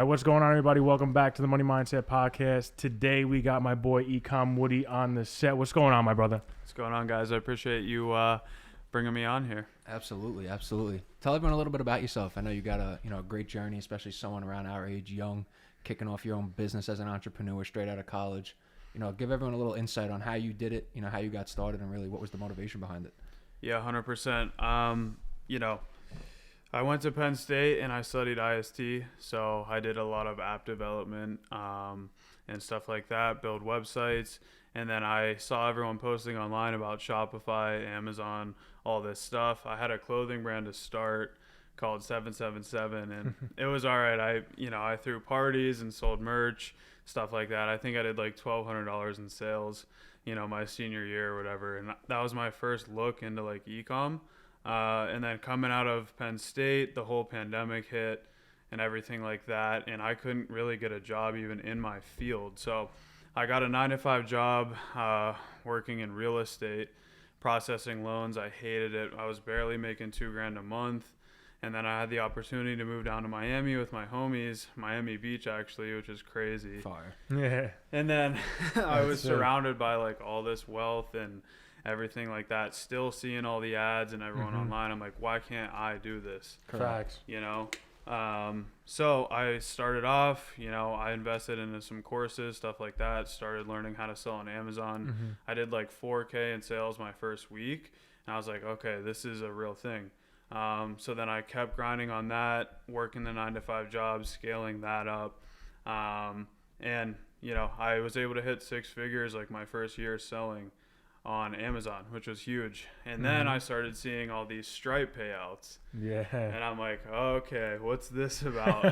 what's going on, everybody? Welcome back to the Money Mindset Podcast. Today we got my boy Ecom Woody on the set. What's going on, my brother? What's going on, guys? I appreciate you bringing me on here. Absolutely. Tell everyone a little bit about yourself. I know you got a great journey, especially someone around our age, young, kicking off your own business as an entrepreneur straight out of college. Give everyone a little insight on how you did it, how you got started, and really what was the motivation behind it. Yeah, 100%. I went to Penn State and I studied IST, so I did a lot of app development and stuff like that, build websites, and then I saw everyone posting online about Shopify, Amazon, all this stuff. I had a clothing brand to start called 777, and it was all right. I threw parties and sold merch, stuff like that. I think I did like $1,200 in sales, my senior year or whatever, and that was my first look into like Ecom. And then coming out of Penn State, the whole pandemic hit and everything like that. And I couldn't really get a job even in my field. So I got a 9-to-5 job working in real estate, processing loans. I hated it. I was barely making $2,000 a month. And then I had the opportunity to move down to Miami with my homies, Miami Beach actually, which is crazy. Fire. Yeah. And then I was surrounded by like all this wealth and everything like that, still seeing all the ads and everyone online. I'm like, why can't I do this? Facts. So I started off, I invested into some courses, stuff like that, started learning how to sell on Amazon. I did like 4K in sales my first week, and I was like, okay, this is a real thing. So then I kept grinding on that, working the 9-to-5 jobs, scaling that up. And I was able to hit 6 figures like my first year selling on Amazon, which was huge. And then I started seeing all these Stripe payouts. Yeah. And I'm like, okay, what's this about?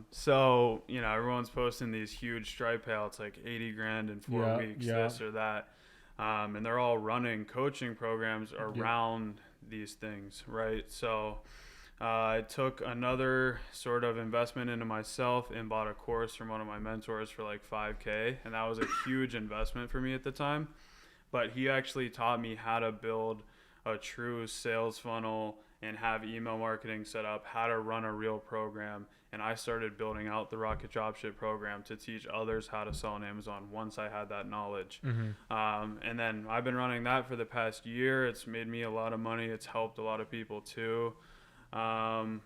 So, everyone's posting these huge Stripe payouts, like 80 grand in 4 weeks, this or that. And they're all running coaching programs around these things, right? So I took another sort of investment into myself and bought a course from one of my mentors for like $5K. And that was a huge investment for me at the time. But he actually taught me how to build a true sales funnel and have email marketing set up, how to run a real program. And I started building out the Rocket Dropship program to teach others how to sell on Amazon once I had that knowledge. And then I've been running that for the past year. It's made me a lot of money. It's helped a lot of people too. And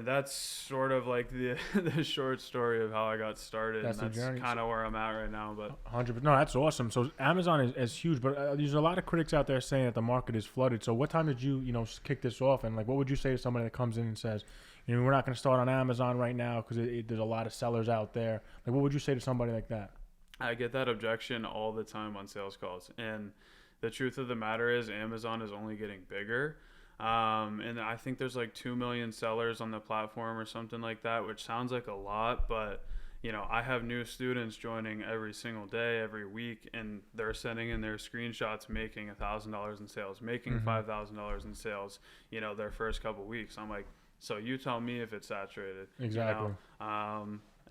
that's sort of like the short story of how I got started. That's kind of where I'm at right now. But 100%. No, that's awesome. So Amazon is huge, but there's a lot of critics out there saying that the market is flooded. So what time did you, kick this off? And like, what would you say to somebody that comes in and says, we're not going to start on Amazon right now because there's a lot of sellers out there. Like, what would you say to somebody like that? I get that objection all the time on sales calls. And the truth of the matter is Amazon is only getting bigger. And I think there's like 2 million sellers on the platform or something like that, which sounds like a lot, but I have new students joining every single day, every week, and they're sending in their screenshots making $1,000 in sales, making $5,000 in sales, their first couple weeks. I'm like, so you tell me if it's saturated. Exactly.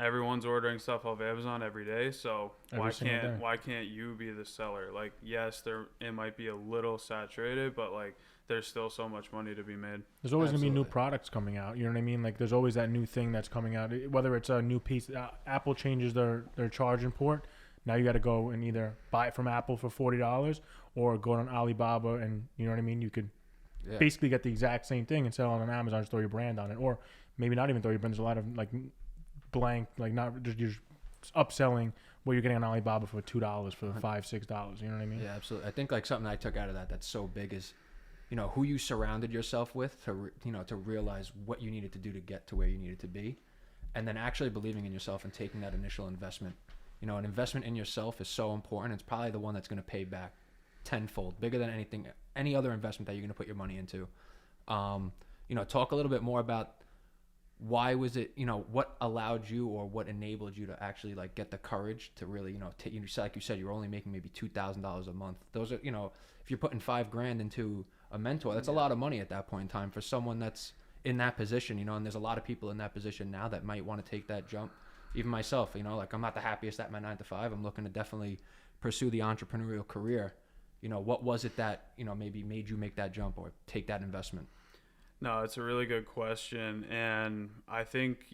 Everyone's ordering stuff off Amazon every day, so why can't you be the seller? Like, yes, it might be a little saturated, but like there's still so much money to be made. There's always going to be new products coming out. You know what I mean? Like there's always that new thing that's coming out, whether it's a new piece. Apple changes their charging port. Now you got to go and either buy it from Apple for $40 or go on Alibaba, and you know what I mean? You could basically get the exact same thing and sell it on Amazon, just throw your brand on it, or maybe not even throw your brand. There's a lot of like blank, like not just you're upselling what you're getting on Alibaba for $2 for $5-6. You know what I mean? Yeah, absolutely. I think like something I took out of that's so big is, who you surrounded yourself with to realize what you needed to do to get to where you needed to be, and then actually believing in yourself and taking that initial investment. An investment in yourself is so important. It's probably the one that's going to pay back tenfold, bigger than any other investment that you're going to put your money into. Talk a little bit more about why was it, what allowed you or what enabled you to actually like get the courage to really, like you said, you're only making maybe $2,000 a month. Those are, if you're putting $5,000 into a mentor, that's a lot of money at that point in time for someone that's in that position, and there's a lot of people in that position now that might want to take that jump. Even myself, like I'm not the happiest at my 9-to-5. I'm looking to definitely pursue the entrepreneurial career. What was it that, maybe made you make that jump or take that investment? No, it's a really good question. And I think,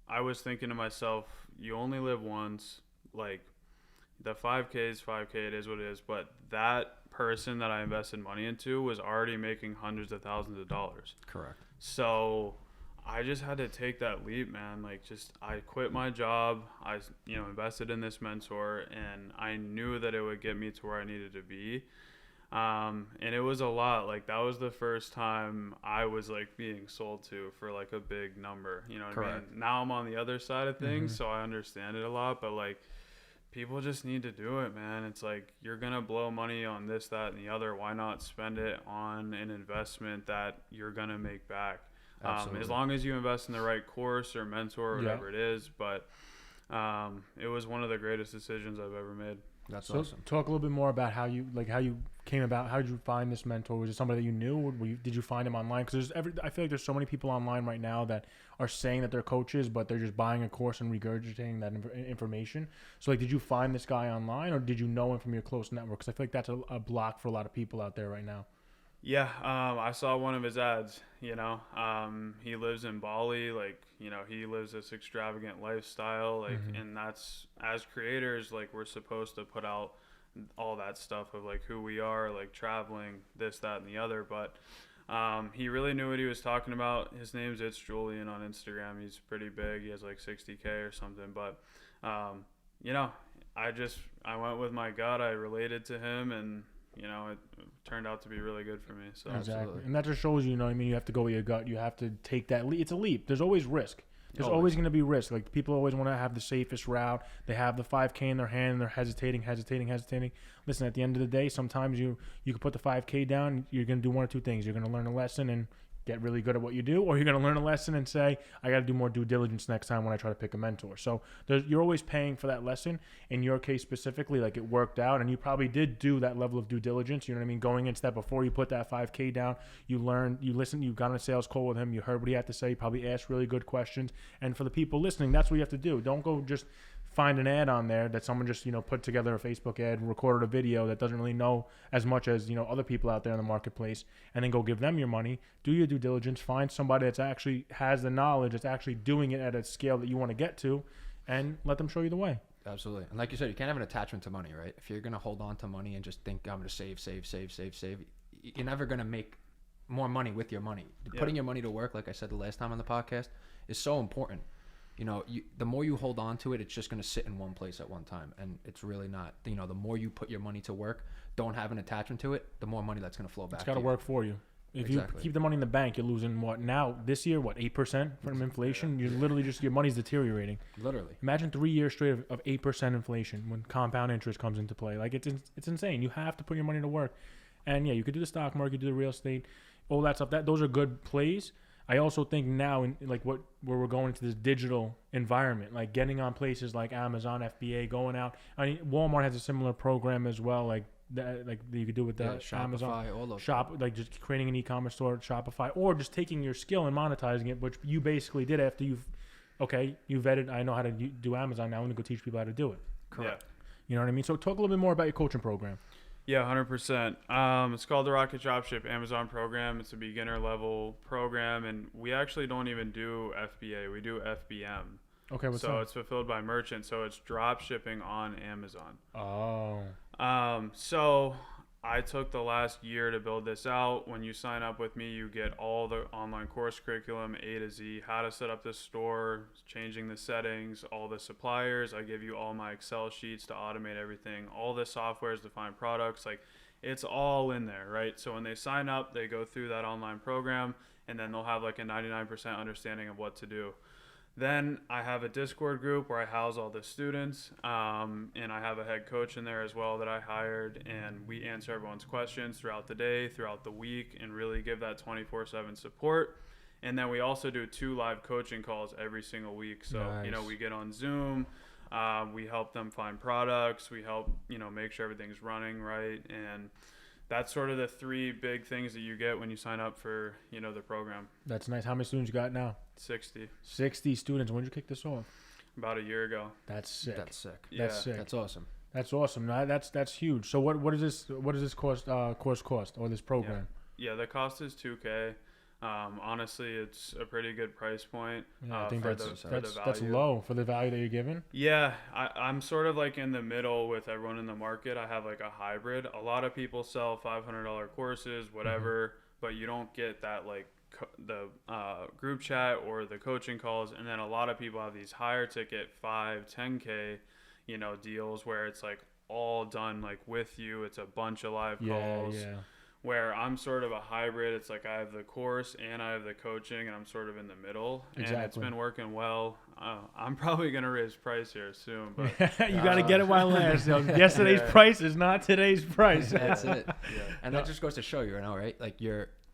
I was thinking to myself, you only live once. Like, the 5K is 5K, it is what it is. But that person that I invested money into was already making hundreds of thousands of dollars. Correct. So I just had to take that leap, man. Like, I quit my job. I, invested in this mentor, and I knew that it would get me to where I needed to be. And it was a lot. Like, that was the first time I was like being sold to for like a big number. You know what I mean? Now I'm on the other side of things, so I understand it a lot. But like, people just need to do it, man. It's like, you're gonna blow money on this, that, and the other. Why not spend it on an investment that you're gonna make back? As long as you invest in the right course or mentor or whatever it is. But it was one of the greatest decisions I've ever made. That's so awesome. Talk a little bit more about how you came about. How did you find this mentor? Was it somebody that you knew, or did you find him online? Because I feel like there's so many people online right now that are saying that they're coaches, but they're just buying a course and regurgitating that information. So like, did you find this guy online, or did you know him from your close network? Because I feel like that's a block for a lot of people out there right now. Yeah, I saw one of his ads, he lives in Bali, like, he lives this extravagant lifestyle, like, and that's, as creators, like, we're supposed to put out all that stuff of like who we are, like traveling, this, that, and the other, but he really knew what he was talking about. His name's It's Julian on Instagram. He's pretty big. He has like 60K or something, but, I went with my gut. I related to him, and it turned out to be really good for me. So Exactly. Absolutely. And that just shows you know what I mean, you have to go with your gut. You have to take that leap. It's a leap. There's always risk. There's always going to be risk. Like, people always want to have the safest route. They have the 5K in their hand, and they're hesitating. Listen, at the end of the day, sometimes you can put the 5K down. You're going to do one or two things. You're going to learn a lesson and get really good at what you do, or you're going to learn a lesson and say, I got to do more due diligence next time when I try to pick a mentor. So you're always paying for that lesson. In your case specifically, like, it worked out, and you probably did do that level of due diligence. You know what I mean? Going into that, before you put that 5K down, you learned, you listened, you got on a sales call with him, you heard what he had to say, you probably asked really good questions. And for the people listening, that's what you have to do. Don't go just find an ad on there that someone just put together a Facebook ad and recorded a video that doesn't really know as much as other people out there in the marketplace, and then go give them your money. Do your due diligence, find somebody that's actually has the knowledge, that's actually doing it at a scale that you want to get to, and let them show you the way. Absolutely. And like you said, you can't have an attachment to money, right? If you're going to hold on to money and just think, I'm going to save, you're never going to make more money with your money. Putting your money to work, like I said the last time on the podcast, is so important. The more you hold on to it, it's just going to sit in one place at one time. And it's really not, the more you put your money to work, don't have an attachment to it, the more money that's going to flow back. It's got to work for you. If you keep the money in the bank, you're losing this year, 8% from inflation? You're literally your money's deteriorating. Literally. Imagine 3 years straight of 8% inflation when compound interest comes into play. Like, it's insane. You have to put your money to work. And yeah, you could do the stock market, do the real estate, all that stuff. Those are good plays. I also think now, where we're going into this digital environment, like getting on places like Amazon, FBA, going out. I mean, Walmart has a similar program as well, like you could do with the Amazon all those shop, like just creating an e-commerce store, Shopify, or just taking your skill and monetizing it, which you basically did after you vetted. I know how to do Amazon now. I'm gonna go teach people how to do it. Correct. You know what I mean? So talk a little bit more about your coaching program. Yeah, 100%. It's called the Rocket Dropship Amazon program. It's a beginner level program, and we actually don't even do FBA. We do FBM. Okay, what's so that? It's fulfilled by merchant, so it's drop shipping on Amazon. Oh. So I took the last year to build this out. When you sign up with me, you get all the online course curriculum, A to Z, how to set up the store, changing the settings, all the suppliers. I give you all my Excel sheets to automate everything, all the softwares to find products. Like, it's all in there, right? So when they sign up, they go through that online program, and then they'll have like a 99% understanding of what to do. Then I have a Discord group where I house all the students, and I have a head coach in there as well that I hired, and we answer everyone's questions throughout the day, throughout the week, and really give that 24/7 support. And then we also do 2 live coaching calls every single week. So, Nice. We get on Zoom, we help them find products, we help, make sure everything's running right, and that's sort of the 3 big things that you get when you sign up for, the program. That's nice. How many students you got now? 60. 60 students. When did you kick this off? About a year ago. That's sick. That's sick. Yeah. That's sick. That's awesome. That's awesome. No, that's huge. So what does this course cost, or this program? Yeah, the cost is $2K. Honestly, it's a pretty good price point. Yeah, I think for that's the that's value. low for the value that you're giving. Yeah, I'm sort of like in the middle with everyone in the market. I have like a hybrid. A lot of people sell $500 courses, whatever, but you don't get that like the group chat or the coaching calls. And then a lot of people have these higher ticket 5-10K, deals where it's like all done like with you. It's a bunch of live calls. Yeah. Where I'm sort of a hybrid. It's like I have the course and I have the coaching, and I'm sort of in the middle. Exactly. And it's been working well. I'm probably going to raise price here soon. But You got to get it while it lasts. Yesterday's price is not today's price. That's it. Yeah. And that just goes to show you, right? Like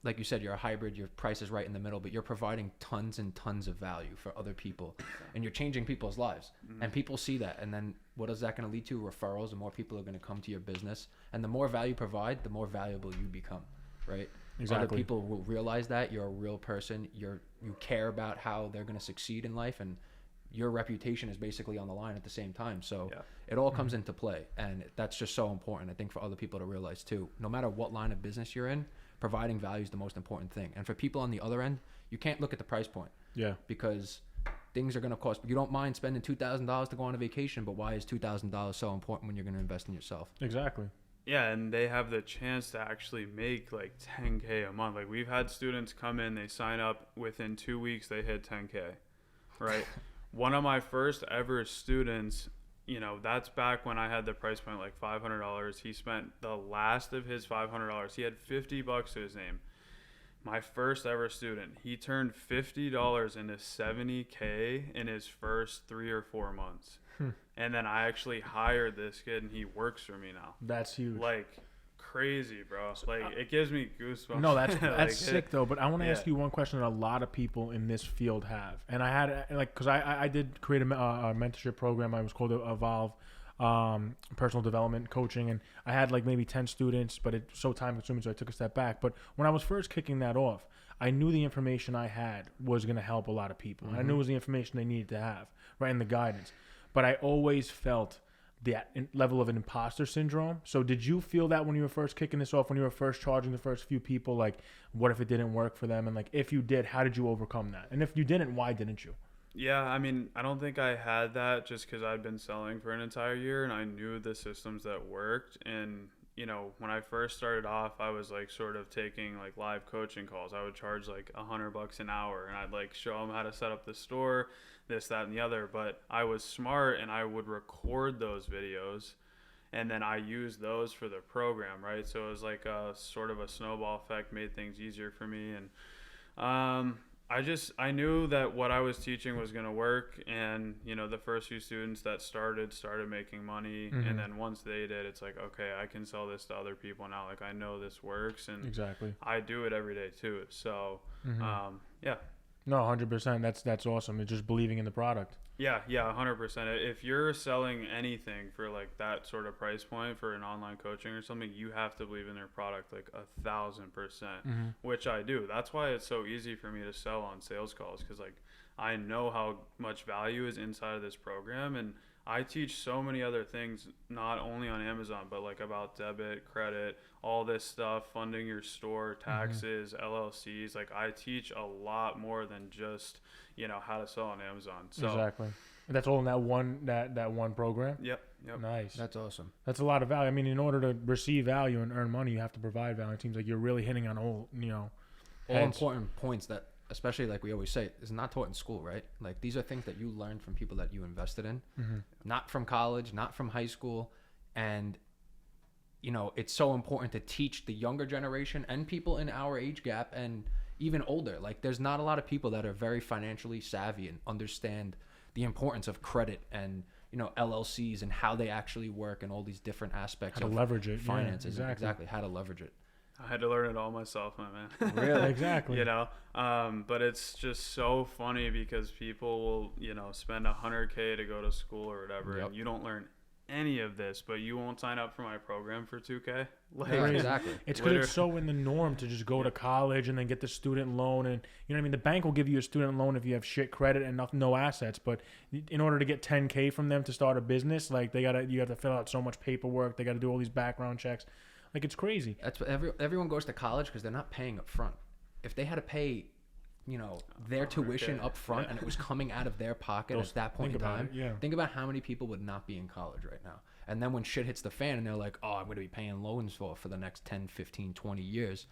like you said, you're a hybrid, your price is right in the middle, but you're providing tons and tons of value for other people, and you're changing people's lives. And people see that, and then what is that going to lead to? Referrals, and more people are going to come to your business. And the more value you provide, the more valuable you become, right? Exactly. Other people will realize that you're a real person. You care about how they're going to succeed in life, and your reputation is basically on the line at the same time. So it all comes into play, and that's just so important, I think, for other people to realize too. No matter what line of business you're in, providing value is the most important thing. And for people on the other end, you can't look at the price point. Yeah. Because things are going to cost. You don't mind spending $2,000 to go on a vacation, but why is $2,000 so important when you're going to invest in yourself? Exactly. Yeah, and they have the chance to actually make like 10K a month. Like we've had students come in, they sign up, within 2 weeks they hit 10K, right? One of my first ever students, that's back when I had the price point like $500. He spent the last of his $500. He had $50 to his name. My first ever student, he turned $50 into $70K in his first 3 or 4 months. And then I actually hired this kid, and he works for me now. That's huge. Like crazy, bro. Like it gives me goosebumps. No, that's like, sick though. But I want to ask you one question that a lot of people in this field have, and I had because I did create a mentorship program. I was called Evolve, personal development coaching, and I had like maybe 10 students, but it's so time consuming, so I took a step back. But when I was first kicking that off, I knew the information I had was going to help a lot of people. I knew it was the information they needed to have, right, and the guidance. But I always felt that level of an imposter syndrome. So did you feel that when you were first kicking this off, when you were first charging the first few people, like what if it didn't work for them? And like if you did, how did you overcome that? And if you didn't, why didn't you? Yeah, I mean, I don't think I had that just because I'd been selling for an entire year and I knew the systems that worked. And when I first started off, I was like sort of taking like live coaching calls. I would charge like $100 an hour, and I'd like show them how to set up the store, this, that, and the other. But I was smart, and I would record those videos, and then I used those for the program, right? So it was like a sort of a snowball effect, made things easier for me. And I knew that what I was teaching was going to work. And, the first few students that started making money. And then once they did, it's like, okay, I can sell this to other people now. Like I know this works, and exactly, I do it every day too. So, yeah. No, 100%. That's awesome. It's just believing in the product. Yeah, 100%. If you're selling anything for like that sort of price point for an online coaching or something, you have to believe in their product like 1,000%, which I do. That's why it's so easy for me to sell on sales calls, because like I know how much value is inside of this program, and I teach so many other things, not only on Amazon, but like about debit, credit, all this stuff, funding your store, taxes, LLCs. Like I teach a lot more than just, how to sell on Amazon. So exactly. That's all in that one program? Yep. Nice. That's awesome. That's a lot of value. I mean, in order to receive value and earn money, you have to provide value. It seems like you're really hitting on all important points that, especially like we always say, is not taught in school, right? Like these are things that you learned from people that you invested in, not from college, not from high school. And, it's so important to teach the younger generation and people in our age gap and even older. Like there's not a lot of people that are very financially savvy and understand the importance of credit and, LLCs and how they actually work and all these different aspects how to of leverage it. finances. Yeah, exactly. How to leverage it. I had to learn it all myself, my man. Really? Exactly. But it's just so funny because people will, spend $100K to go to school or whatever, and you don't learn any of this, but you won't sign up for my program for $2K. Like, exactly. It's because it's so in the norm to just go to college and then get the student loan, and the bank will give you a student loan if you have shit credit and no assets. But in order to get $10K from them to start a business, like you have to fill out so much paperwork. They got to do all these background checks. Like it's crazy. That's what everyone goes to college because they're not paying up front. if they had to pay, their tuition up front and it was coming out of their pocket at that point in time, think about how many people would not be in college right now. And then when shit hits the fan and they're like, oh, I'm going to be paying loans for the next 10, 15, 20 years,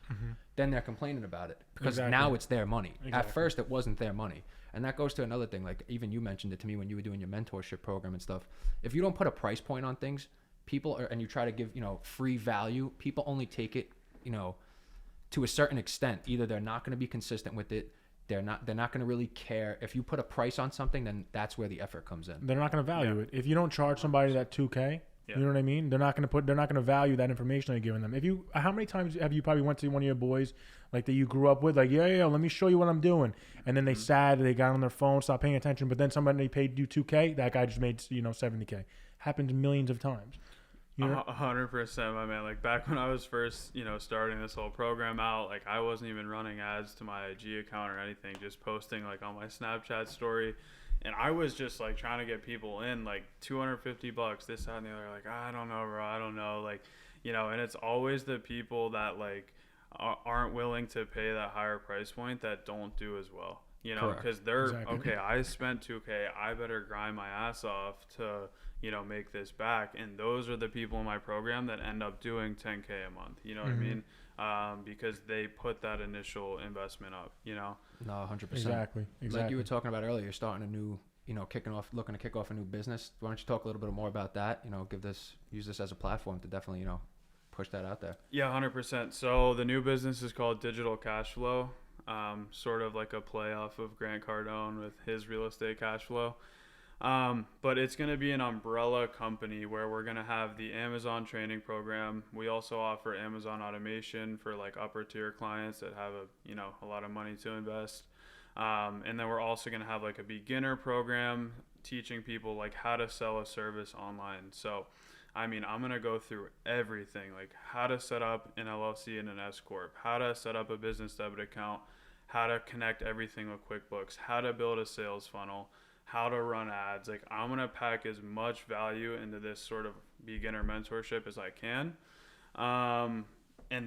then they're complaining about it because now it's their money. At first, it wasn't their money. And that goes to another thing. Like, even you mentioned it to me when you were doing your mentorship program and stuff. If you don't put a price point on things, and you try to give, free value, people only take it, to a certain extent. Either they're not going to be consistent with it. They're not going to really care. If you put a price on something, then that's where the effort comes in. They're not going to value it. If you don't charge somebody that $2K, you know what I mean? They're not going to value that information that you're giving them. How many times have you probably went to one of your boys like that you grew up with, like, yeah, let me show you what I'm doing. And then they they got on their phone, stopped paying attention, but then somebody paid you $2K, that guy just made, $70K. Happens millions of times. 100%, my man. Like, back when I was first, starting this whole program out, like, I wasn't even running ads to my IG account or anything, just posting like on my Snapchat story. And I was just like trying to get people in, like $250, this, that, and the other. Like, I don't know, bro. I don't know. Like, and it's always the people that like aren't willing to pay that higher price point that don't do as well. Because they're okay. I spent $2K. I better grind my ass off to make this back. And those are the people in my program that end up doing $10K a month. You know what I mean? Because they put that initial investment up. No, 100%. Exactly. Like you were talking about earlier, you're starting a new, looking to kick off a new business. Why don't you talk a little bit more about that? Use this as a platform to definitely, push that out there. Yeah, 100%. So the new business is called Digital Cash Flow. Sort of like a play off of Grant Cardone with his real estate cash flow. But it's going to be an umbrella company where we're going to have the Amazon training program. We also offer Amazon automation for like upper tier clients that have a lot of money to invest. And then we're also going to have like a beginner program teaching people like how to sell a service online. So, I'm going to go through everything, like how to set up an LLC and an S Corp, how to set up a business debit account, how to connect everything with QuickBooks, how to build a sales funnel, how to run ads. Like, I'm going to pack as much value into this sort of beginner mentorship as I can. And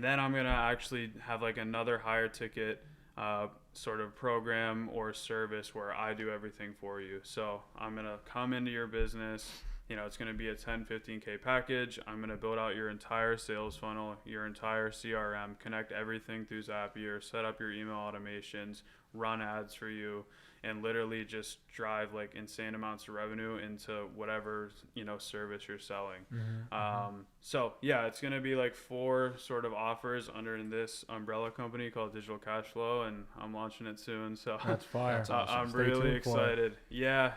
then I'm going to actually have like another higher ticket sort of program or service where I do everything for you. So I'm going to come into your business. It's going to be a 10, 15K package. I'm going to build out your entire sales funnel, your entire CRM, connect everything through Zapier, set up your email automations, run ads for you, and literally just drive like insane amounts of revenue into whatever, service you're selling. So yeah, it's going to be like 4 sort of offers under this umbrella company called Digital Cash Flow, and I'm launching it soon. So that's fire. That's awesome. I'm really excited. Yeah.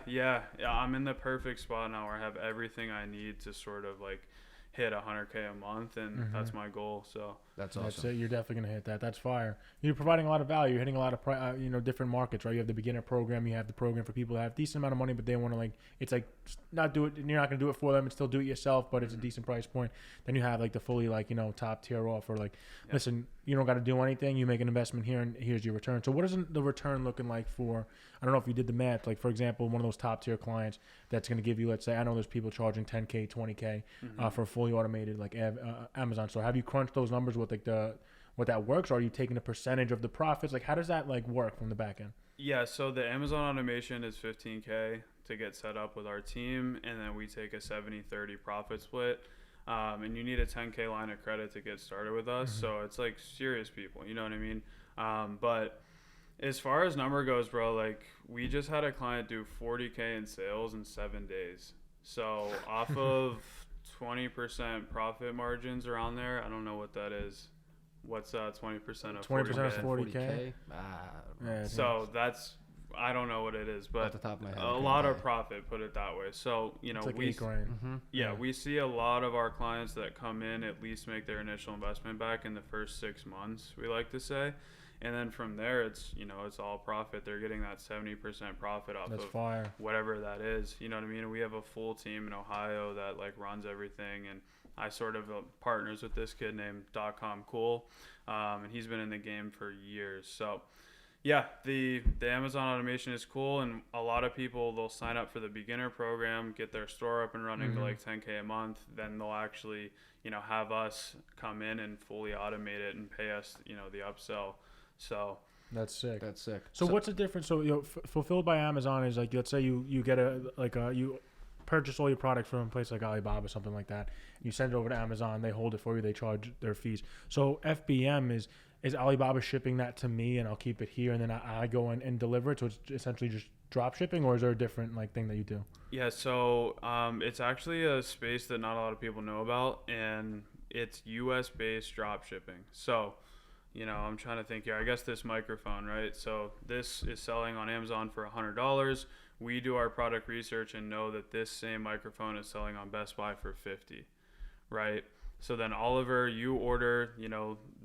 I'm in the perfect spot now where I have everything I need to sort of like hit 100K a month, and that's my goal. So that's awesome. That's it. You're definitely gonna hit that. That's fire. You're providing a lot of value. You're hitting a lot of different markets, right? You have the beginner program. You have the program for people that have decent amount of money, but they want to it's like not do it. You're not gonna do it for them and still do it yourself, but it's a decent price point. Then you have like the fully top tier offer. Like, listen, you don't got to do anything. You make an investment here, and here's your return. So what is the return looking like for? I don't know if you did the math. Like, for example, one of those top tier clients that's going to give you, let's say, I know there's people charging 10K, 20K for a fully automated like Amazon store. Have you crunched those numbers with like what that works? Or are you taking a percentage of the profits? Like, how does that like work from the back end? Yeah, so the Amazon automation is 15K to get set up with our team, and then we take a 70-30 profit split. And you need a 10K line of credit to get started with us. So it's like serious people, you know what I mean? But as far as number goes, bro, like we just had a client do 40K in sales in 7 days. So off of 20% profit margins around there, I don't know what that is. What's 20% of 20% of 40K? So that's, I don't know what it is, but off the top of my head, a lot of profit, put it that way. So, it's like $8 grand. We see a lot of our clients that come in at least make their initial investment back in the first 6 months, we like to say. And then from there, it's, it's all profit. They're getting that 70% profit off That's of fire. Whatever that is. You know what I mean? And we have a full team in Ohio that like runs everything. And I sort of partners with this kid named .com Cool. And he's been in the game for years. So yeah, the Amazon automation is cool. And a lot of people, they'll sign up for the beginner program, get their store up and running to like 10K a month. Then they'll actually, have us come in and fully automate it and pay us, the upsell. So That's sick. That's sick. So what's the difference? So fulfilled by Amazon is like, let's say you get you purchase all your product from a place like Alibaba or something like that. You send it over to Amazon, they hold it for you, they charge their fees. So FBM is Alibaba shipping that to me and I'll keep it here and then I go and deliver it. So it's essentially just drop shipping, or is there a different like thing that you do? yeah, so it's actually a space that not a lot of people know about, and it's US based drop shipping. So I'm trying to think here. I guess this microphone, right? So this is selling on Amazon for $100. We do our product research and know that this same microphone is selling on Best Buy for $50, right? So then Oliver, you order,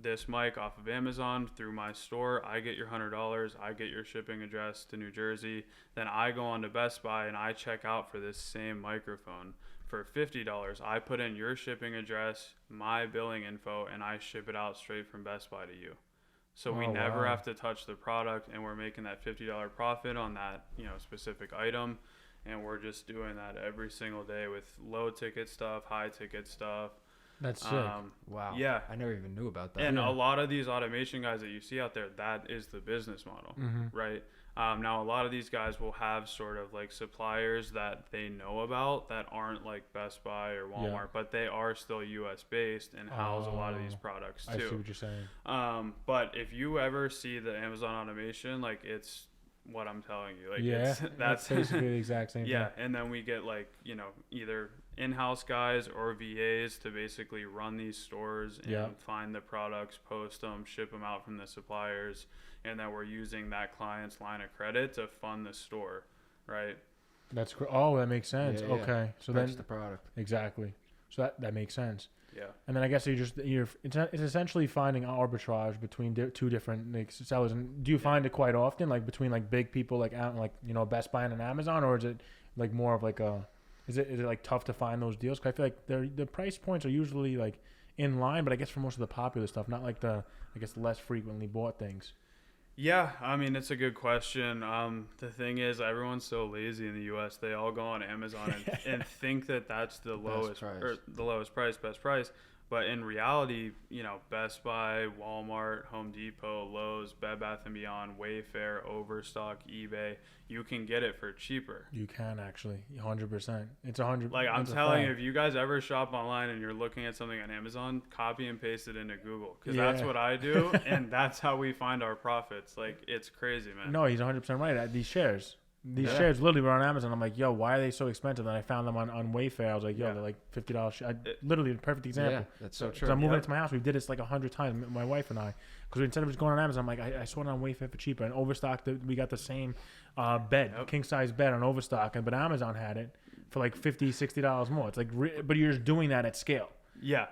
this mic off of Amazon through my store. I get your $100. I get your shipping address to New Jersey. Then I go on to Best Buy and I check out for this same microphone for $50. I put in your shipping address, my billing info, and I ship it out straight from Best Buy to you. So we never have to touch the product, and we're making that $50 profit on that, specific item. And we're just doing that every single day with low ticket stuff, high ticket stuff. That's sick. Wow. Yeah. I never even knew about that. And a lot of these automation guys that you see out there, that is the business model, right? Now, a lot of these guys will have sort of like suppliers that they know about that aren't like Best Buy or Walmart, but they are still U.S. based and house a lot of these products too. I see what you're saying. But if you ever see the Amazon automation, like it's what I'm telling you. Like that's basically the exact same thing. Yeah, and then we get like, either in-house guys or VAs to basically run these stores and find the products, post them, ship them out from the suppliers, and then we're using that client's line of credit to fund the store, right? That's that makes sense. Yeah, okay, so that's then the product. Exactly. So that makes sense. Yeah. And then I guess it's essentially finding arbitrage between two different like sellers. And do you find it quite often, like between like big people like Best Buy and an Amazon, or is it like more of like is it like tough to find those deals? 'Cause I feel like the price points are usually like in line, but I guess for most of the popular stuff, not like the less frequently bought things. Yeah, I mean, it's a good question. The thing is, everyone's so lazy in the U.S. They all go on Amazon and think that that's the lowest or the lowest price, best price. But in reality, Best Buy, Walmart, Home Depot, Lowe's, Bed Bath & Beyond, Wayfair, Overstock, eBay, you can get it for cheaper. You can actually, 100%. It's 100. Like I'm telling you, if you guys ever shop online and you're looking at something on Amazon, copy and paste it into Google, because that's what I do, and that's how we find our profits. Like it's crazy, man. No, he's 100% right. These shares literally were on Amazon. I'm like, yo, why are they so expensive? And I found them on Wayfair. I was like, yo, they're like $50. Literally, the perfect example. Yeah, that's so true. So I'm moving into my house. We did this like 100 times, my wife and I, because instead of just going on Amazon, I'm like, I saw it on Wayfair for cheaper. And Overstock, we got the same bed, king size bed on Overstock, but Amazon had it for like $50, $60 more. It's like, but you're just doing that at scale. Yeah.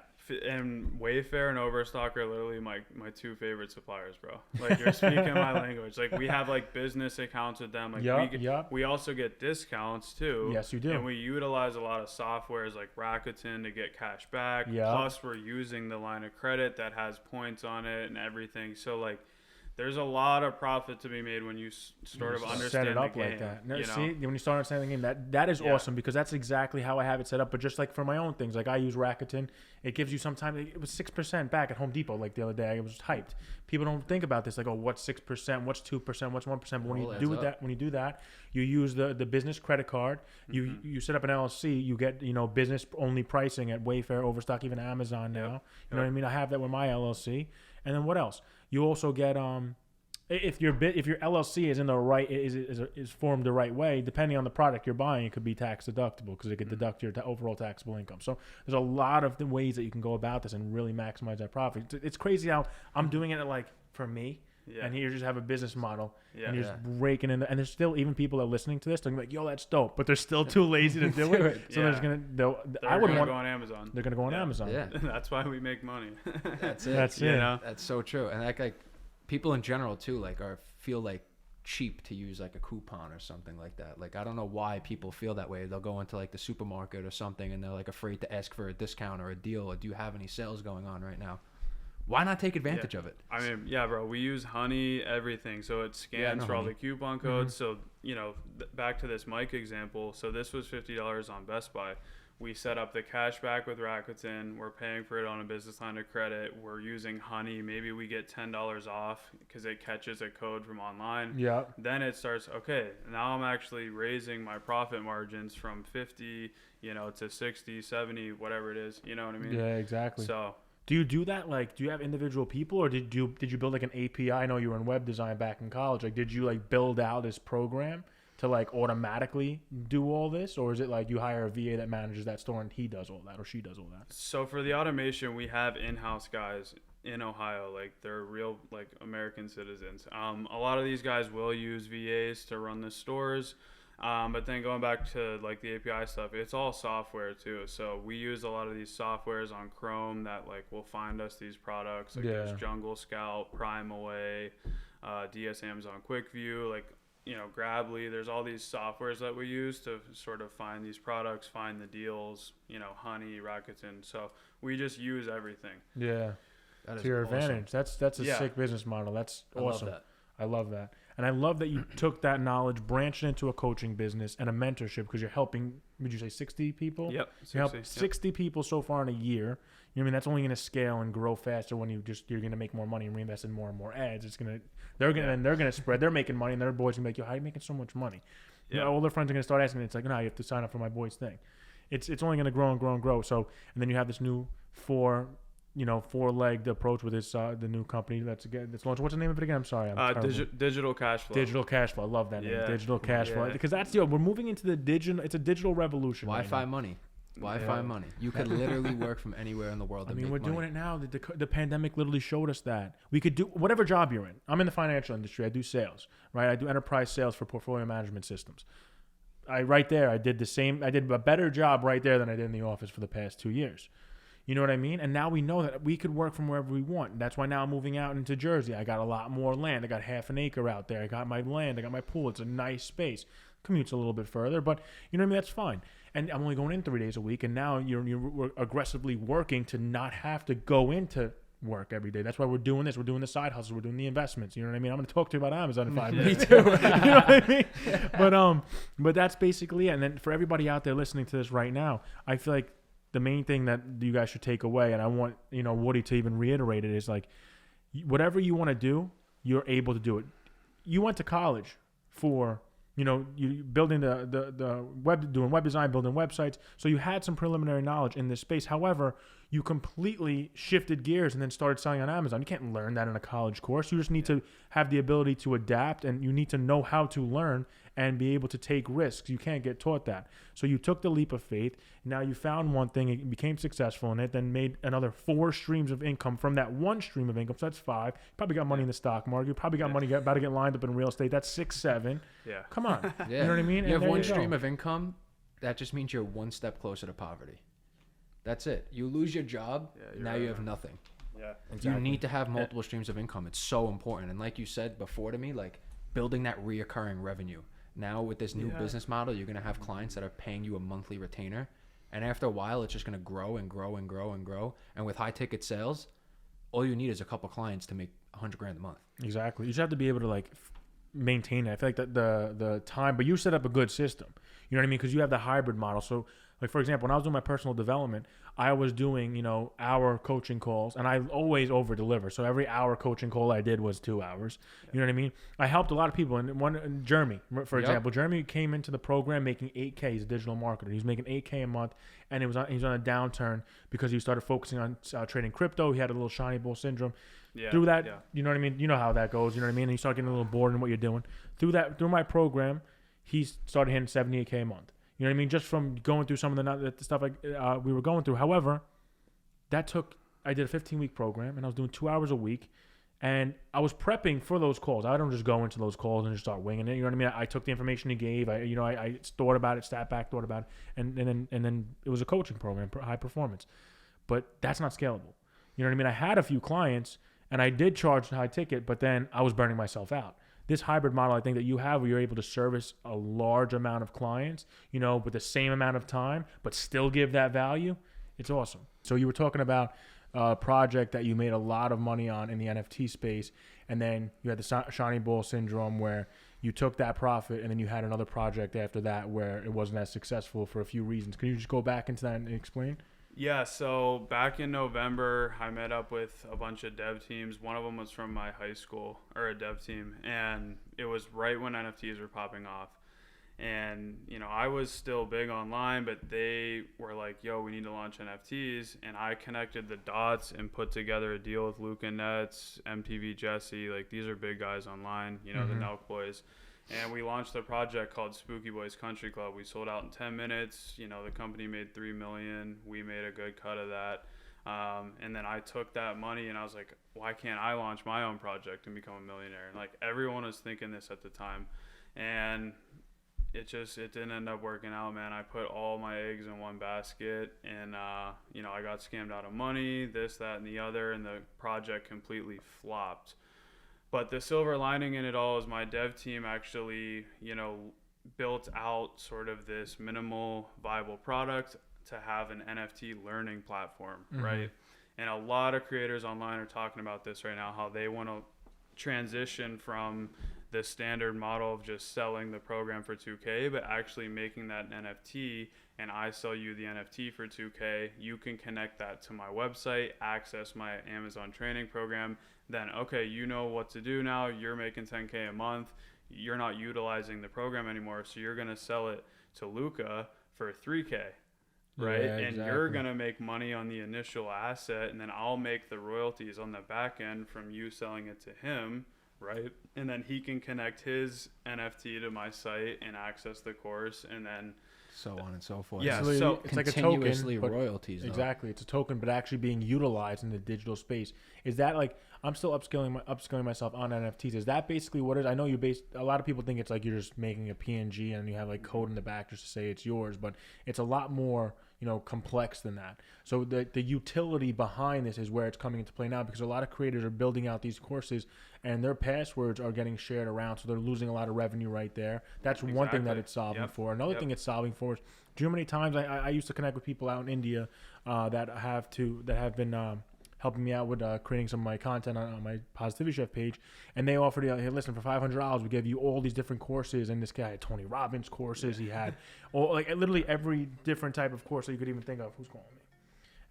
And Wayfair and Overstock are literally my two favorite suppliers, bro. Like you're speaking my language. Like we have like business accounts with them. Like we also get discounts too. Yes, you do. And we utilize a lot of softwares like Rakuten to get cash back. Plus we're using the line of credit that has points on it and everything. So like there's a lot of profit to be made when you sort of understand set it up the game, like that. No, see, when you start understanding the game, that is awesome, because that's exactly how I have it set up. But just like for my own things, like I use Rakuten, it gives you sometimes it was 6% back at Home Depot. Like the other day, I was hyped. People don't think about this, like, oh, what's 6%, what's 2%, what's 1%. But when you do that, you use the business credit card. You set up an LLC. You get business only pricing at Wayfair, Overstock, even Amazon now. You know what I mean? I have that with my LLC. And then what else? You also get if your LLC is in the right is formed the right way, depending on the product you're buying, it could be tax deductible because it could deduct your overall taxable income. So there's a lot of the ways that you can go about this and really maximize that profit. It's crazy how I'm doing it like for me. Yeah. And here you just have a business model, and you're just raking in. And there's still even people that are listening to this. They're gonna be like, "Yo, that's dope," but they're still too lazy to do it. So they're just I wouldn't want to go on Amazon. They're gonna go on Amazon. Yeah, that's why we make money. That's it. That's it. That's so true. And like people in general too, like feel like cheap to use like a coupon or something like that. Like I don't know why people feel that way. They'll go into like the supermarket or something, and they're like afraid to ask for a discount or a deal. Or do you have any sales going on right now? Why not take advantage of it? I mean, bro, we use Honey, everything. So it scans for all the coupon codes. So, back to this mic example. So this was $50 on Best Buy. We set up the cashback with Rakuten. We're paying for it on a business line of credit. We're using Honey. Maybe we get $10 off because it catches a code from online. Yeah. Then it starts, okay, now I'm actually raising my profit margins from 50, to 60, 70, whatever it is. You know what I mean? Yeah, exactly. So do you do that? Like, do you have individual people, or did you build like an API? I know you were in web design back in college. Like, did you like build out this program to like automatically do all this, or is it like you hire a VA that manages that store and he does all that or she does all that? So for the automation, we have in-house guys in Ohio, like they're real like American citizens. A lot of these guys will use VAs to run the stores, but then going back to like the API stuff, it's all software too. So we use a lot of these softwares on Chrome that like will find us these products. Like there's Jungle Scout, Prime Away, DS Amazon Quick View, like Grably. There's all these softwares that we use to sort of find these products, find the deals, Honey, Rakuten. So we just use everything. Yeah. That is to your awesome. advantage. That's a sick business model. That's awesome. I love that. And I love that you took that knowledge, branched it into a coaching business and a mentorship, because you're helping, would you say 60 people? Yep. You help 60 people so far in a year. You know what I mean? That's only going to scale and grow faster when you're going to make more money and reinvest in more and more ads. They're going to spread. They're making money, and their boys going to be like, yo, how are you making so much money? Yeah. All their friends are going to start asking. It's like, no, you have to sign up for my boy's thing. It's only going to grow and grow and grow. So, and then you have this new four-legged approach with this the new company that's launched. What's the name of it again? I'm sorry. Digital cash flow. Digital cash flow. I love that name. Yeah. Digital cash flow. Because we're moving into the digital. It's a digital revolution. Wi-Fi money. Wi-Fi money. You could literally work from anywhere in the world. We're doing it now. The pandemic literally showed us that we could do whatever job you're in. I'm in the financial industry. I do sales, right? I do enterprise sales for portfolio management systems. I did the same. I did a better job right there than I did in the office for the past 2 years. You know what I mean? And now we know that we could work from wherever we want. That's why now I'm moving out into Jersey. I got a lot more land. I got half an acre out there. I got my land. I got my pool. It's a nice space. Commute's a little bit further, but you know what I mean? That's fine. And I'm only going in 3 days a week. And now you're aggressively working to not have to go into work every day. That's why we're doing this. We're doing the side hustles. We're doing the investments. You know what I mean? I'm going to talk to you about Amazon in 5 minutes too. You know what I mean? But that's basically it. And then for everybody out there listening to this right now, I feel like the main thing that you guys should take away, and I want Woody to even reiterate it, is like whatever you want to do, you're able to do it. You went to college for you building the web, doing web design, building websites, so you had some preliminary knowledge in this space. However, you completely shifted gears and then started selling on Amazon. You can't learn that in a college course. You just need to have the ability to adapt, and you need to know how to learn and be able to take risks. You can't get taught that. So you took the leap of faith. Now you found one thing, it became successful in it, then made another 4 streams of income from that one stream of income. So that's 5. Probably got money in the stock market. You probably got money about to get lined up in real estate. That's 6, 7. Yeah. Come on. Yeah. You know what I mean? You have one stream of income. That just means you're one step closer to poverty. That's it. You lose your job, now you have nothing. Yeah. Exactly. You need to have multiple streams of income. It's so important. And like you said before to me, like building that reoccurring revenue. Now with this new business model, you're going to have clients that are paying you a monthly retainer. And after a while, it's just going to grow and grow and grow and grow. And with high ticket sales, all you need is a couple clients to make $100,000 a month. Exactly. You just have to be able to maintain it. I feel like the time, but you set up a good system. You know what I mean? Because you have the hybrid model. So like, for example, when I was doing my personal development, I was doing, hour coaching calls, and I always over deliver. So every hour coaching call I did was 2 hours. You know what I mean? I helped a lot of people. And Jeremy, for example, Jeremy came into the program making $8K. He's a digital marketer. He's making $8K a month, and he was on a downturn because he started focusing on trading crypto. He had a little shiny bull syndrome. Yeah. Through that, you know what I mean? You know how that goes. You know what I mean? And you start getting a little bored in what you're doing. Through my program, he started hitting $78K a month. You know what I mean? Just from going through some of the stuff we were going through. However, I did a 15-week program, and I was doing 2 hours a week, and I was prepping for those calls. I don't just go into those calls and just start winging it. You know what I mean? I took the information he gave. I thought about it, sat back, thought about it, and then it was a coaching program, high performance. But that's not scalable. You know what I mean? I had a few clients, and I did charge high ticket, but then I was burning myself out. This hybrid model, I think, that you have, where you're able to service a large amount of clients, with the same amount of time, but still give that value, it's awesome. So you were talking about a project that you made a lot of money on in the NFT space, and then you had the shiny ball syndrome where, you took that profit and then you had another project after that where it wasn't as successful for a few reasons. Can you just go back into that and explain? Yeah, so back in November, I met up with a bunch of dev teams. One of them was from my high school, or a dev team, and it was right when NFTs were popping off. And, you know, I was still big online, but they were like, yo, we need to launch NFTs. And I connected the dots and put together a deal with Luke and Nets, MTV Jesse. Like, these are big guys online, you know, the Nelk boys. And we launched a project called Spooky Boys Country Club. We sold out in 10 minutes. You know, the company made $3 million. We made a good cut of that. And then I took that money and I was like, why can't I launch my own project and become a millionaire? And like, everyone was thinking this at the time. And it didn't end up working out, man. I put all my eggs in one basket, and you know, I got scammed out of money, this, that, and the other, and the project completely flopped. But the silver lining in it all is my dev team actually, you know, built out sort of this minimal viable product to have an NFT learning platform, right? And a lot of creators online are talking about this right now, how they want to transition from the standard model of just selling the program for 2K, but actually making that an NFT, and I sell you the NFT for 2K. You can connect that to my website, access my Amazon training program. Then, okay, you know what to do now. You're making 10K a month. You're not utilizing the program anymore, so you're going to sell it to Luca for 3K, right? Yeah, and exactly. you're going to make money on the initial asset, and then I'll make the royalties on the back end from you selling it to him, right? And then he can connect his NFT to my site and access the course, and then so on and so forth. Yeah, So it's like a token, continuously but royalties. Though. exactly, it's a token, but actually being utilized in the digital space. Is that like, I'm still upskilling myself on NFTs? Is that basically what it is? I know a lot of people think it's like you're just making a PNG and you have like code in the back just to say it's yours, but it's a lot more, you know, complex than that. So the utility behind this is where it's coming into play now, because a lot of creators are building out these courses and their passwords are getting shared around, so they're losing a lot of revenue right there. That's one thing that it's solving for. Another thing it's solving for is, do you know how many times I used to connect with people out in India that have been helping me out with creating some of my content on my Positivity Chef page, and they offered, hey, listen, for $500 we give you all these different courses. And this guy had Tony Robbins courses, he had like literally every different type of course that you could even think of. Who's calling me?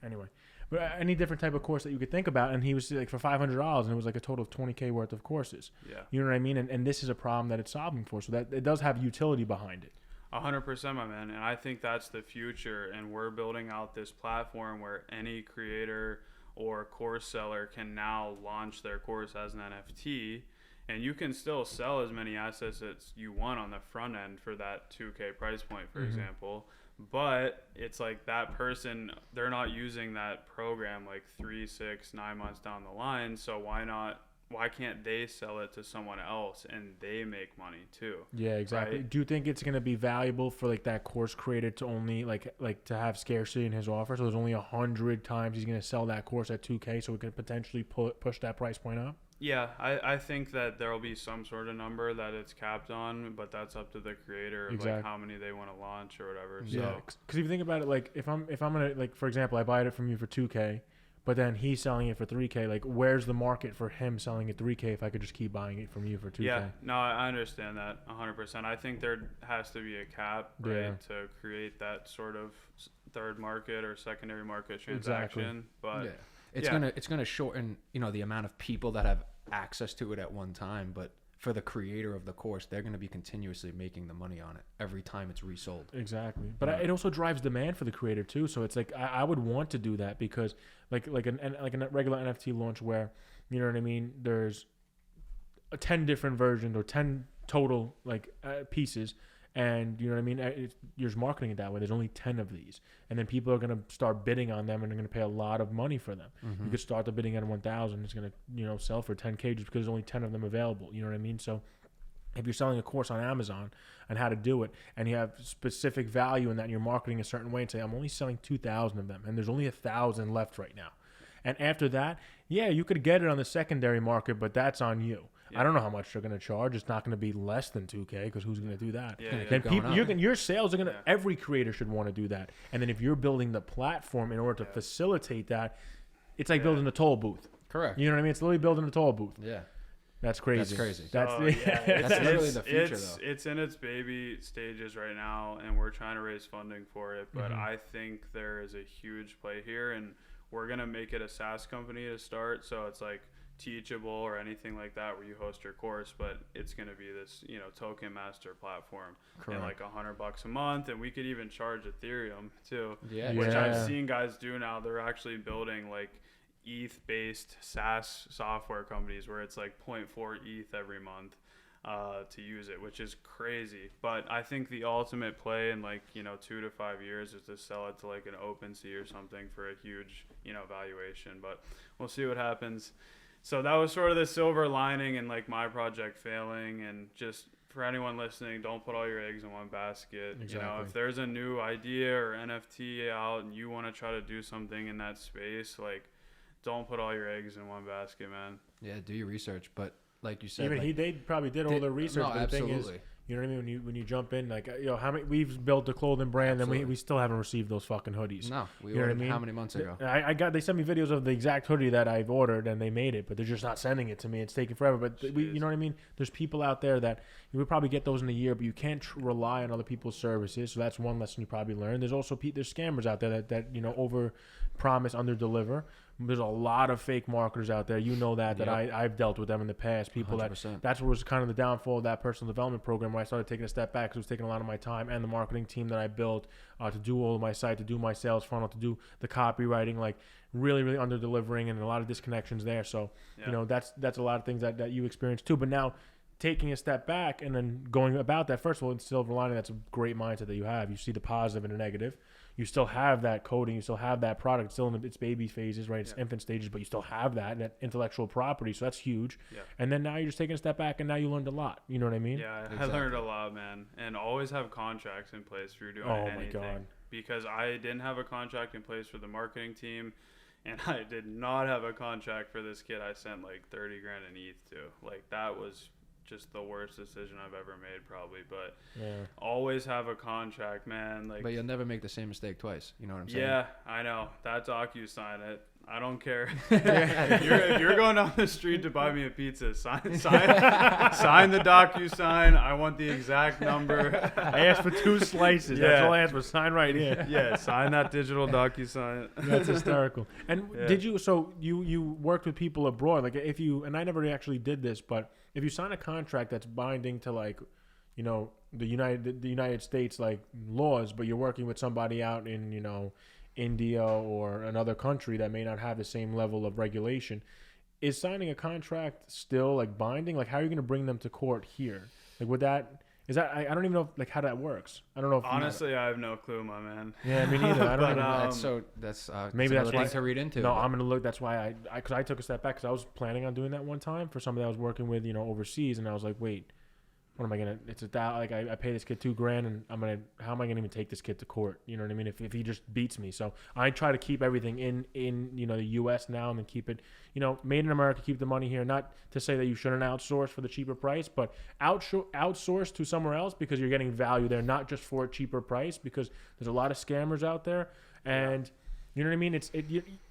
Anyway, but any different type of course that you could think about, and he was like for $500, and it was like a total of 20K worth of courses. Yeah, you know what I mean? And this is a problem that it's solving for, so that it does have utility behind it. 100%, my man. And I think that's the future, and we're building out this platform where any creator or course seller can now launch their course as an NFT, and you can still sell as many assets as you want on the front end for that 2K price point, for example. But it's like that person, they're not using that program like 3, 6, 9 months down the line. So why can't they sell it to someone else and they make money too? Yeah, exactly. Right? Do you think it's going to be valuable for like that course creator to only like to have scarcity in his offer? So there's only 100 times he's going to sell that course at 2K, so it could potentially push that price point up? Yeah, I think that there will be some sort of number that it's capped on, but that's up to the creator of like how many they want to launch or whatever. Yeah, So because if you think about it, like if I'm gonna, like, for example, I buy it from you for 2K, but then he's selling it for 3K. Like, where's the market for him selling it 3K if I could just keep buying it from you for 2K? Yeah, no, I understand that 100%. I think there has to be a cap, right, to create that sort of third market or secondary market transaction. But it's gonna shorten, you know, the amount of people that have access to it at one time. But for the creator of the course, they're going to be continuously making the money on it every time it's resold. Exactly. But it also drives demand for the creator too. So it's like I would want to do that, because like a regular NFT launch where, you know what I mean, there's 10 different versions or 10 total pieces, and you know what I mean, you're just marketing it that way. There's only 10 of these, and then people are going to start bidding on them, and they're going to pay a lot of money for them. You could start the bidding at 1,000, it's going to, you know, sell for 10K just because there's only 10 of them available. You know what I mean? So if you're selling a course on Amazon on how to do it, and you have specific value in that, and you're marketing a certain way, and say, I'm only selling 2,000 of them, and there's only 1,000 left right now. And after that, yeah, you could get it on the secondary market, but that's on you. Yeah. I don't know how much they're going to charge. It's not going to be less than 2K, because who's going to do that? Then people, your sales are going to, every creator should want to do that. And then if you're building the platform in order to facilitate that, it's like building a toll booth. Correct. You know what I mean? It's literally building a toll booth. Yeah. That's crazy. That's crazy. That's So, yeah, That's literally the future, though. It's in its baby stages right now, and we're trying to raise funding for it. But I think there is a huge play here, and we're gonna make it a SaaS company to start. So it's like Teachable or anything like that where you host your course, but it's gonna be this, token master platform. Correct. And like $100 a month, and we could even charge Ethereum too. Yeah. Which I've Yeah. seen guys do now. They're actually building like ETH-based SaaS software companies where it's like 0.4 ETH every month to use it, which is crazy. But I think the ultimate play in 2 to 5 years is to sell it to like an OpenSea or something for a huge, valuation. But we'll see what happens. So that was sort of the silver lining in like my project failing. And just for anyone listening, don't put all your eggs in one basket. Exactly. If there's a new idea or NFT out and you want to try to do something in that space, like, don't put all your eggs in one basket, man. Yeah, do your research. But like you said, Even they probably did all their research. No, but the thing is, absolutely. you know what I mean? When you jump in, like, how many we've built a clothing brand and Absolutely. we still haven't received those fucking hoodies. No, we You know what I ordered mean? how many months ago? They sent me videos of the exact hoodie that I've ordered and they made it, but they're just not sending it to me. It's taking forever. But you know what I mean? There's people out there that you would probably get those in a year, but you can't rely on other people's services. So that's one lesson you probably learned. There's also there's scammers out there that over promise, under deliver. There's a lot of fake marketers out there. You know that Yep. I've dealt with them in the past. People 100%. that's what was kind of the downfall of that personal development program, where I started taking a step back because it was taking a lot of my time and the marketing team that I built to do all of my site, to do my sales funnel, to do the copywriting, like really, really under delivering, and a lot of disconnections there. So, that's a lot of things that you experienced too. But now taking a step back and then going about that, first of all, in silver lining, that's a great mindset that you have. You see the positive and the negative. You still have that coding, you still have that product, it's still in its baby phases, right? It's infant stages, but you still have that intellectual property, so that's huge. Yeah. And then now you're just taking a step back, and now you learned a lot. You know what I mean? Yeah, Exactly. I learned a lot, man. And always have contracts in place if you're doing Oh, anything. my God. Because I didn't have a contract in place for the marketing team, and I did not have a contract for this kid I sent like 30 grand in ETH to. Like, that was just the worst decision I've ever made, probably. But always have a contract, man. Like, But you'll never make the same mistake twice. You know what I'm saying? yeah, I know. That DocuSign it. I don't care. if you're going down the street to buy me a pizza, sign the DocuSign. I want the exact number. I asked for 2 slices. That's all I asked for. Sign right here. Yeah, sign that digital DocuSign. That's hysterical. And Yeah. did you? So you worked with people abroad, like if you, and I never actually did this, but if you sign a contract that's binding to like, the United States like laws, but you're working with somebody out in India or another country that may not have the same level of regulation, is signing a contract still like binding? Like, how are you going to bring them to court here? Like, would that? Is that? I don't even know like how that works. I don't know. If Honestly, I have no clue, my man. yeah, me neither. I don't But, even. That's maybe another that's why thing to read into. No, but- I'm gonna look. That's why because I took a step back because I was planning on doing that one time for somebody I was working with, overseas, and I was like, wait, what am I gonna? It's I pay this kid $2,000, and how am I gonna even take this kid to court? You know what I mean? If he just beats me, so I try to keep everything in the U.S. now, and then keep it made in America. Keep the money here. Not to say that you shouldn't outsource for the cheaper price, but outsource to somewhere else because you're getting value there, not just for a cheaper price. Because there's a lot of scammers out there, and you know what I mean.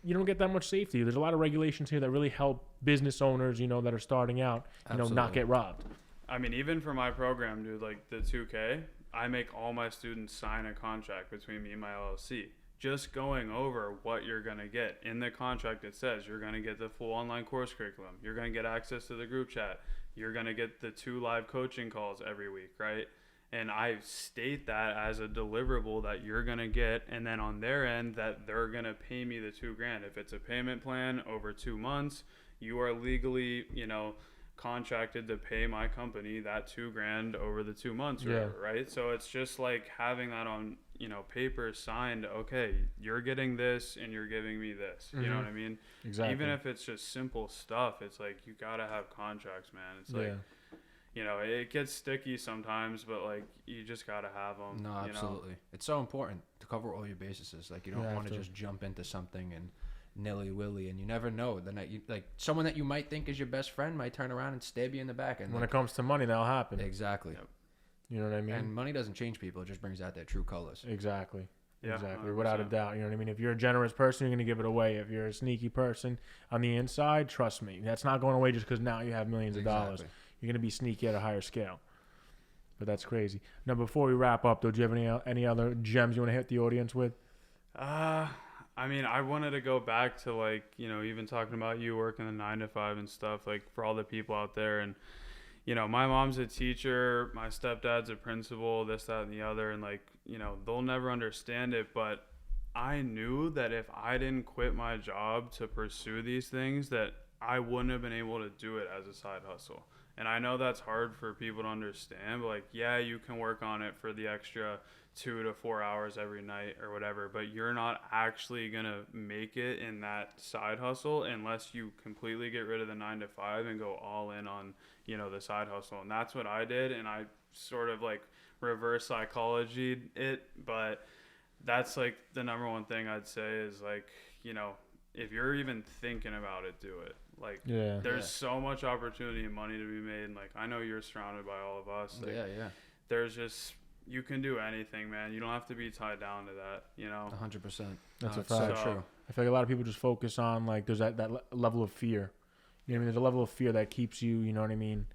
You don't get that much safety. There's a lot of regulations here that really help business owners, that are starting out, not Absolutely. get robbed. I mean, even for my program, dude, like the 2K, I make all my students sign a contract between me and my LLC. Just going over what you're going to get. In the contract, it says you're going to get the full online course curriculum. You're going to get access to the group chat. You're going to get the 2 live coaching calls every week, right? And I state that as a deliverable that you're going to get. And then on their end, that they're going to pay me the $2,000. If it's a payment plan over 2 months, you are legally, contracted to pay my company that $2,000 over the 2 months, or whatever, right? So it's just like having that on, paper signed. Okay, you're getting this, and you're giving me this. You know what I mean? Exactly. Even if it's just simple stuff, it's like you gotta have contracts, man. It's like, it gets sticky sometimes, but like you just gotta have them. No, absolutely. It's so important to cover all your bases. Like, you don't want to just jump into something and nilly-willy, and you never know. The night someone that you might think is your best friend might turn around and stab you in the back. And when it comes to money, that'll happen. Exactly. Yep. You know what I mean? And money doesn't change people; it just brings out their true colors. Exactly. Yeah, Exactly, 100%. without a doubt. You know what I mean? If you're a generous person, you're going to give it away. If you're a sneaky person on the inside, trust me, that's not going away just because now you have millions of dollars. Exactly. You're going to be sneaky at a higher scale. But that's crazy. Now, before we wrap up, though, do you have any other gems you want to hit the audience with? I mean, I wanted to go back to, like, you know, even talking about you working the 9 to 5 and stuff, like, for all the people out there. And, you know, my mom's a teacher, my stepdad's a principal, this, that, and the other. And, like, you know, they'll never understand it. But I knew that if I didn't quit my job to pursue these things, that I wouldn't have been able to do it as a side hustle. And I know that's hard for people to understand, but, like, yeah, you can work on it for the extra 2 to 4 hours every night or whatever, but you're not actually going to make it in that side hustle unless you completely get rid of the 9 to 5 and go all in on, you know, the side hustle. And that's what I did. And I sort of, like, reverse psychology it, but that's, like, the number one thing I'd say is, like, you know, if you're even thinking about it, do it. Like, there's so much opportunity and money to be made. And, like, I know you're surrounded by all of us. Like, there's just, you can do anything, man. You don't have to be tied down to that, you know? 100%. That's a fact. So true. I feel like a lot of people just focus on, like, there's that level of fear. You know what I mean? There's a level of fear that keeps you, you know what I mean?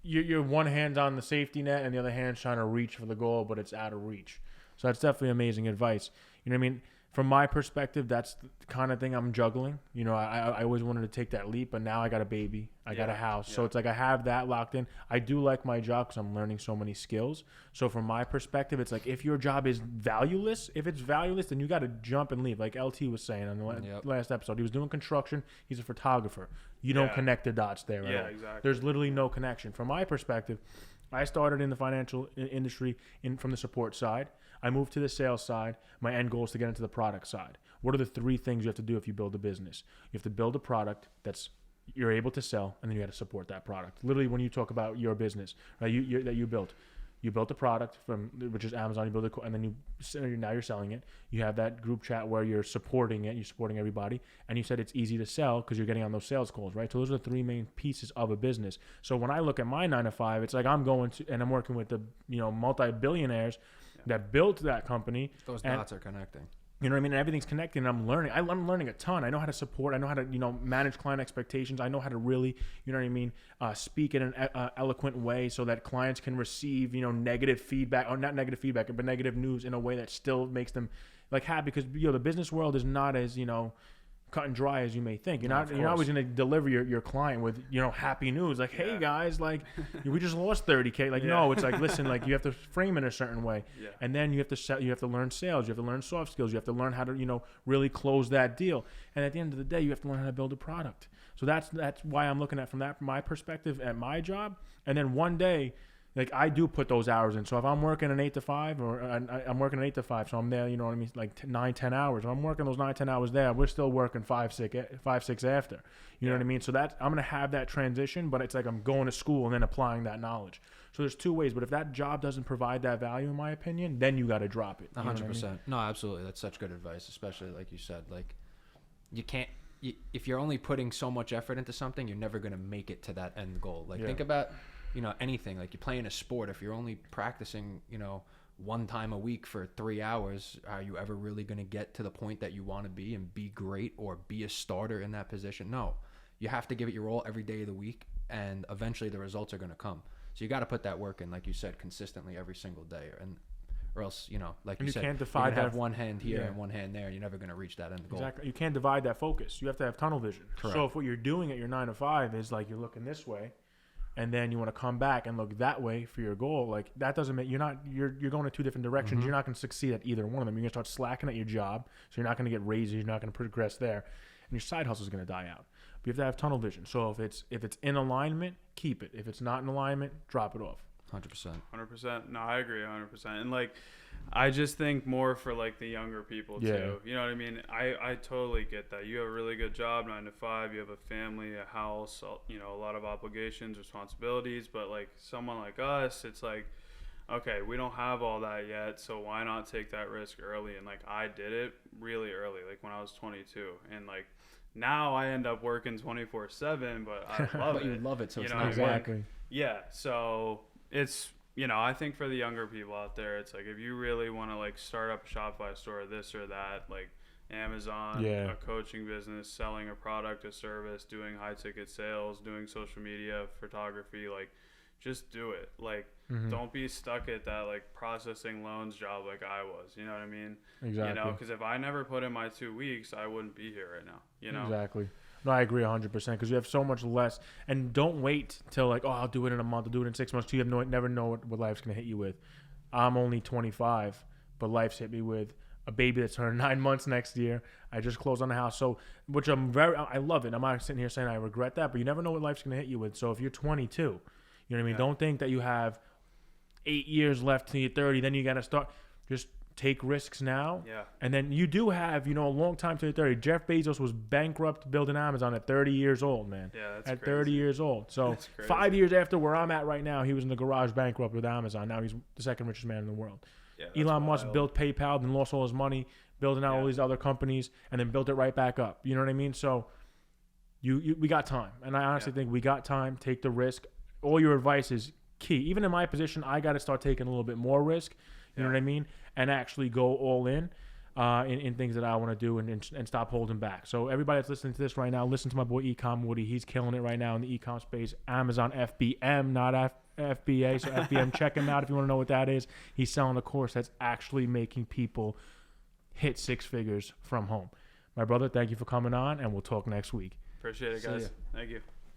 You're one hand on the safety net and the other hand's trying to reach for the goal, but it's out of reach. So that's definitely amazing advice. You know what I mean? From my perspective, that's the kind of thing I'm juggling. You know, I always wanted to take that leap, but now I got a baby. I got a house. So it's like I have that locked in. I do like my job because I'm learning so many skills. So from my perspective, it's like if your job is valueless, if it's valueless, then you got to jump and leave. Like LT was saying on the last episode, he was doing construction. He's a photographer. You don't connect the dots there at all. Exactly. There's literally no connection. From my perspective, I started in the financial industry from the support side. I moved to the sales side. My end goal is to get into the product side. What are the 3 things you have to do if you build a business? You have to build a product that's you're able to sell, and then you got to support that product. Literally, when you talk about your business, right, that you built a product which is Amazon. You build it, and then now you're selling it. You have that group chat where you're supporting it. You're supporting everybody, and you said it's easy to sell because you're getting on those sales calls, right? So those are the 3 main pieces of a business. So when I look at my 9 to 5, it's like I'm going to, and I'm working with the multi-billionaires that built that company. Those dots are connecting. You know what I mean? And everything's connected, and I'm learning. I'm learning a ton. I know how to support. I know how to, manage client expectations. I know how to really, you know what I mean, speak in an eloquent way so that clients can receive, negative feedback, or not negative feedback, but negative news in a way that still makes them, like, happy. Because, the business world is not as, cut and dry as you may think. You're not always going to deliver your client with happy news like, hey guys, like we just lost 30K. Like no, it's like, listen, like you have to frame it a certain way, and then you have to learn sales, you have to learn soft skills, you have to learn how to really close that deal, and at the end of the day you have to learn how to build a product. So that's why I'm looking at from my perspective at my job. And then one day, like, I do put those hours in. So if I'm working an 8 to 5, or I'm working an 8 to 5, so I'm there, you know what I mean, like 9-10 hours. If I'm working those 9-10 hours there, we're still working 5-6 after. You know what I mean? So that I'm gonna have that transition, but it's like I'm going to school and then applying that knowledge. So there's 2 ways. But if that job doesn't provide that value, in my opinion, then you got to drop it. 100%. I mean? No, absolutely. That's such good advice, especially like you said. Like, you can't. If you're only putting so much effort into something, you're never gonna make it to that end goal. Like, think about. Anything, like you're playing a sport, if you're only practicing, 1 time a week for 3 hours, are you ever really going to get to the point that you want to be and be great or be a starter in that position? No, you have to give it your all every day of the week, and eventually the results are going to come. So you got to put that work in, like you said, consistently every single day, or else, like you said, can't you're divide gonna have one hand here and one hand there, and you're never going to reach that end goal. Exactly. You can't divide that focus. You have to have tunnel vision. Correct. So if what you're doing at your 9 to 5 is like you're looking this way, and then you want to come back and look that way for your goal, like that doesn't make you're going in 2 different directions. Mm-hmm. You're not going to succeed at either one of them. You're going to start slacking at your job, so you're not going to get raises, you're not going to progress there, and your side hustle is going to die out. But you have to have tunnel vision. So if it's in alignment, keep it. If it's not in alignment, drop it off. 100%. 100%. No, I agree 100%. And like, I just think more for like the younger people too. You know what I mean? I totally get that. You have a really good job, 9 to 5. You have a family, a house, a lot of obligations, responsibilities. But like someone like us, it's like, okay, we don't have all that yet, so why not take that risk early? And like, I did it really early, like when I was 22, and like now I end up working 24/7, but I love it. But you love it, so it's not exactly. Yeah, so it's you know, I think for the younger people out there, it's like if you really want to like start up a Shopify store, this or that, like Amazon, a coaching business, selling a product, a service, doing high ticket sales, doing social media, photography, like just do it. Like don't be stuck at that like processing loans job like I was. You know what I mean? Exactly. You know, because if I never put in my 2 weeks, I wouldn't be here right now. You know? Exactly. No, I agree 100% because you have so much less. And don't wait till like, oh, I'll do it in a month, I'll do it in 6 months. You never know what life's going to hit you with. I'm only 25, but life's hit me with a baby that's turned 9 months next year. I just closed on a house. So, which I love it. I'm not sitting here saying I regret that, but you never know what life's going to hit you with. So if you're 22, you know what I mean? Don't think that you have 8 years left till you're 30. Then you got to start. Just take risks now. Yeah. And then you do have, a long time till you're 30. Jeff Bezos was bankrupt building Amazon at 30 years old, man. Yeah, that's at crazy. 30 years old. So 5 years after where I'm at right now, he was in the garage bankrupt with Amazon. Now he's the second richest man in the world. Yeah, Elon Musk built PayPal, then lost all his money, building out all these other companies, and then built it right back up. You know what I mean? So we got time. And I honestly think we got time. Take the risk. All your advice is key. Even in my position, I got to start taking a little bit more risk. You know what I mean? And actually go all in things that I want to do and stop holding back. So everybody that's listening to this right now, listen to my boy Ecom Woody. He's killing it right now in the Ecom space. Amazon FBM, not FBA. So FBM, check him out if you want to know what that is. He's selling a course that's actually making people hit 6 figures from home. My brother, thank you for coming on, and we'll talk next week. Appreciate it, guys. Thank you.